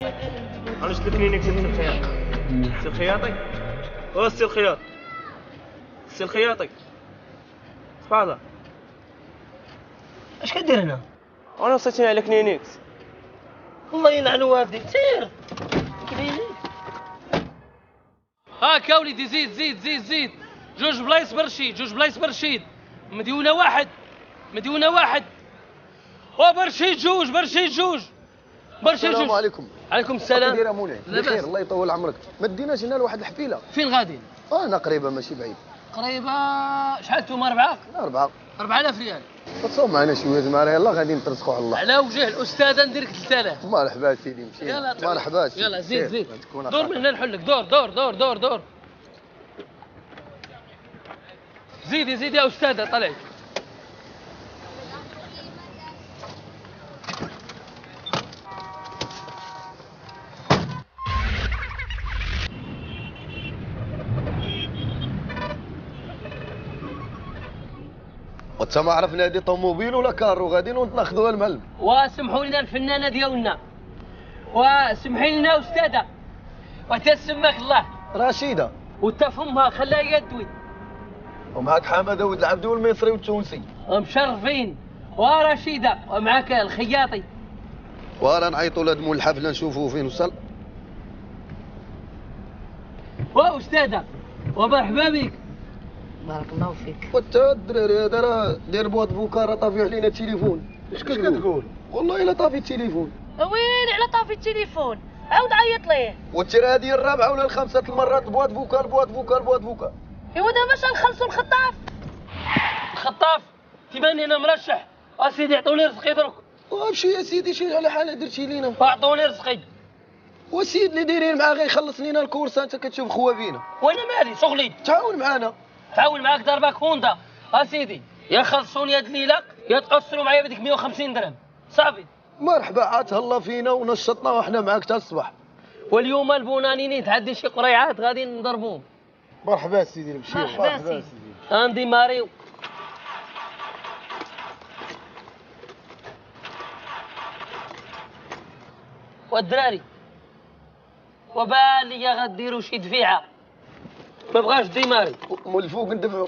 علاش تكنينك سي الخياط؟ سي الخياطي؟ او سي الخياط؟ سي الخياطي؟ تفضل. اش كدير هنا؟ انا وصيتني على كنينيكس. الله يلعن والديك، سير. كنينيكس. هاك يا وليدي، زيد زيد زيد زيد. جوج بلايص برشيد، جوج بلايص برشيد. مديونة واحد، مديونة واحد. برشيد جوج، برشيد جوج. برشيد جوج. السلام عليكم. عليكم السلام. كي داير مولاي؟ لاباس. بخير الله يطول عمرك. ما ديناش هنا لواحد الحفيله. فين غادي؟ انا قريبه ماشي بعيد. قريبة. شحال انتوما؟ 4؟ 4. 4000 ريال. تصوم معنا شويه زعما يلاه غادي نترزقوا على الله. على وجه الأستاذة ندير لك 3000. مرحبا سيدي مشي. يلا مرحبا سيدي. يلا زيد زيد. تكون دور من هنا نحلك. دور دور دور دور دور. زيدي زيدي يا أستاذة، طلعي. وانت ما عرفنا هذه طوموبيل ولا كارو غادي ناخذوها المعلم. وسمحوا لنا الفنانة ديالنا، وسمحي لنا أستاذة، وتسمك الله، رشيده وتفهمها خلاها يدوي. ومعك حماده ولد العبد والمصري والتونسي. مشرفين. ورشيدة، ومعك الخياطي. ورا نعيطوا لهاد مول الحفله نشوفوا فين وصل. وأستاذة، ومرحبا بك. بارك الله فيك. وانت الدراري هذا راه داير بواط بوكا راه طافي علينا التليفون. اش كتقول؟ والله الا طافي التليفون. وين على طافي التليفون؟ عاود عيط ليه. والترى هذه الرابعه ولا الخامسه المرات بواط بوكا بواط بوكا بواط بوكا. ايوا دابا باش نخلصوا الخطاف. الخطاف تباني أنا مرشح. أسيدي اعطوني رزقي درك. وامشي يا سيدي شي على حاله درتي لينا. أعطوني رزقي. والسيد اللي دايرين معاه غيخلص لينا الكورسه انت كتشوف خوابينا. وأنا مالي شغلي. تعاون معانا. تعاون معاك ضربك هوندا. أسيدي يا خلصوني هاد الليلة يا تقصروا معايا بديك 150 درهم. صافي. مرحبا عاد تهلا فينا ونشطنا وحنا معاك حتى الصباح. واليوم البونانيني تعدي شي قريعات غادي نضربوهم. مرحبا سيدي نمشيو. مرحبا سيدي. عندي ماريو. والدراري وبال لي غديروا شي دفيعه، ما بغاش ديماري. من الفوق ندفعوا.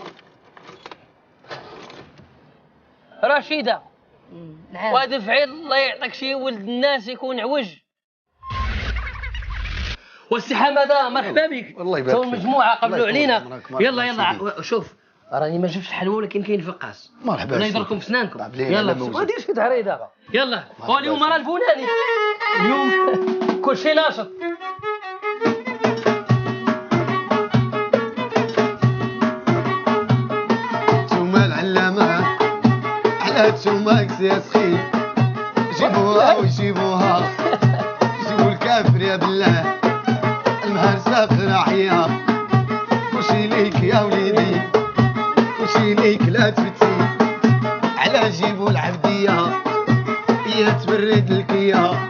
رشيده، نعم. ودفعي الله يعطيك شي ولد الناس يكون عوج. والسي حماده مرحبا بك. الله يبارك تو فيك. المجموعه قبلوا الله علينا. يطول عمرك. يلا يلا شوف، راني ما جبتش الحلوى ولكن كاين فقاس. مرحبا ولا سيدي. يضركم في سنانكم. علينا يلا لا موجود. ما ديرش في تعريضه. يلا مرحبا واليوم راه البناني. اليوم كل شيء ناشط. ثم العلامة على ثم كساسخي جيبوها وجيبوها جيبوا الكافر يا بالله المهر سافر عيا وشي ليك يا وليدي وشي ليك لا تفتي على جيبوا العبدية هي تبرد الكيا.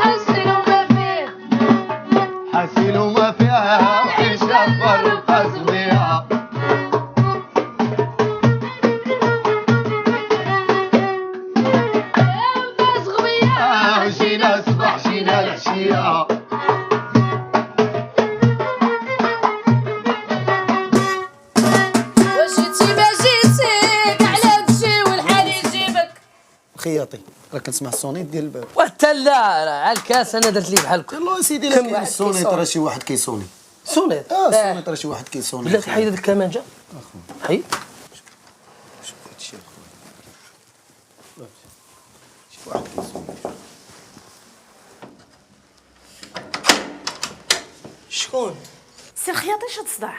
حسنوا ما فيه. حسيلوا ما فيها وحيش فرقة صغيرة. الناس غبية. جينا الصباح جينا العشية. واش جيتي ما جيتيك على تجي والحال يجيبك. خياطي راك كنسمع الصونيت ديال الباب. وتلا على الكاس انا درت لي بحالكم. يلا سيدي كم لكن واحد الصونيت كيصوني؟ راه شي واحد كيصوني. صونيت. الصونيت راه شي واحد كيصوني. بلاتي حيد هذيك الكمانجه. حيد. شوف هادشي شي واحد كيصوني. شكون؟ سي الخياطي شاد صداع.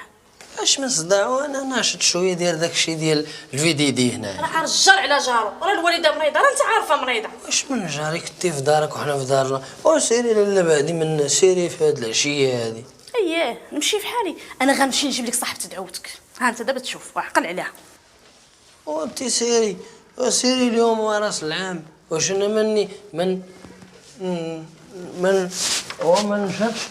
اش من صداع وانا ناشط شويه ديال داكشي ديال الفيديدي هنا. راه رجال على جارو، راه الوالده مريضه، راه انت عارفه مريضه. واش من جاري كنتي في دارك وحنا في دارنا، وسيري لالا بعدي من سيري في هاد العشيه هادي. اييه نمشي في حالي، انا غنمشي نجيب لك صاحبتي دعوتك. ها انت دابا تشوف وعقل عليها. وانتي سيري وسيري اليوم وراس العام، واش انا مني من هو ما نشافش.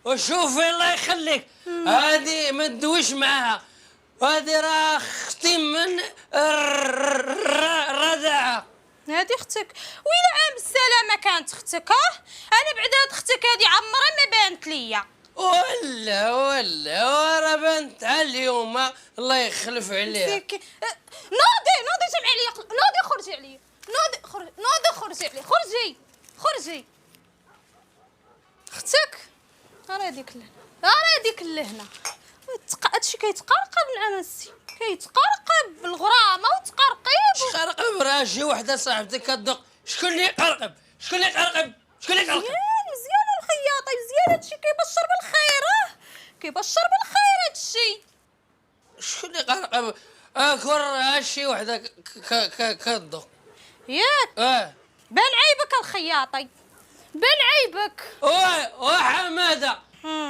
وشوفي الله يخليك هذه ما تدويش معاها، هذه راه اختي من الرضاعه. هذه اختك؟ ويلا عام بالسلامه كانت اختك. انا بعد هاد اختك هذه عمرها ما بانت ليا. ولا راه بانت على اليوم الله يخلف عليها. نوضي جمعي لي، نوضي خرجي عليا، نوضي خرجي عليا، خرجي اختك. راه هذيك اللهنا هادشي كيتقرقب الانسي، كيتقرقب بالغرامه وتقرقيب. قرقب راه شي وحده صاحبتك كتدق. شكون اللي قرقب؟ مزيان الخياطه، مزيان هادشي كيبشر بالخير. كيبشر بالخير هادشي. شكون اللي قرقب؟ كون شي وحده كتدق ياك بان عيبك الخياطي، بان عيبك. حماده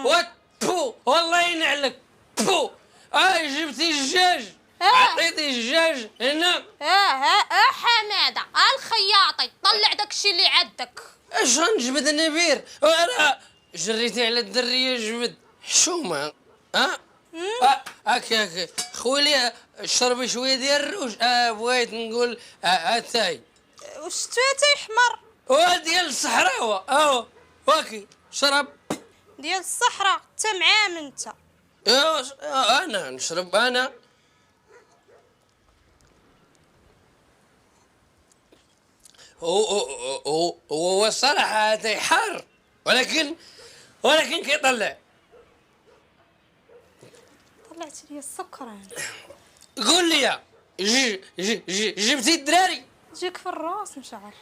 وتبو والله ينعلك بو. جبتي الدجاج عطيتي الدجاج هنا. حماده الخياطي طلع داكشي اللي عندك. اش غنجبد نبير وانا جريتي على الدريه جبد حشومه. هاك خويا شربي شويه ديال الروج. بغيت نقول اتاي واش تفاتي حمر ديال الصحراوه. واكي شرب ديال الصحراء. انت معام انت. انا نشرب انا. هو الصراحه هذا حار ولكن كيطلع. طلعت لي السكر انا. قول لي جبتي الدراري؟ جيك في الراس ان شاء الله.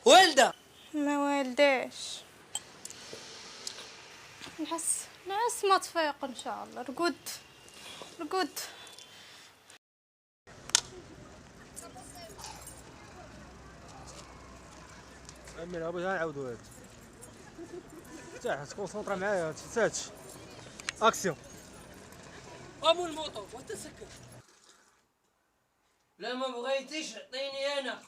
والده ما والداش. نعس ما تفيق ان شاء الله. رقد امين ابغي نعاودو هاد تاع تكونسونطرا معايا تنساتش اكسيون. ابو الموطور وانت سكت. لا ما بغيتيش عطيني انا.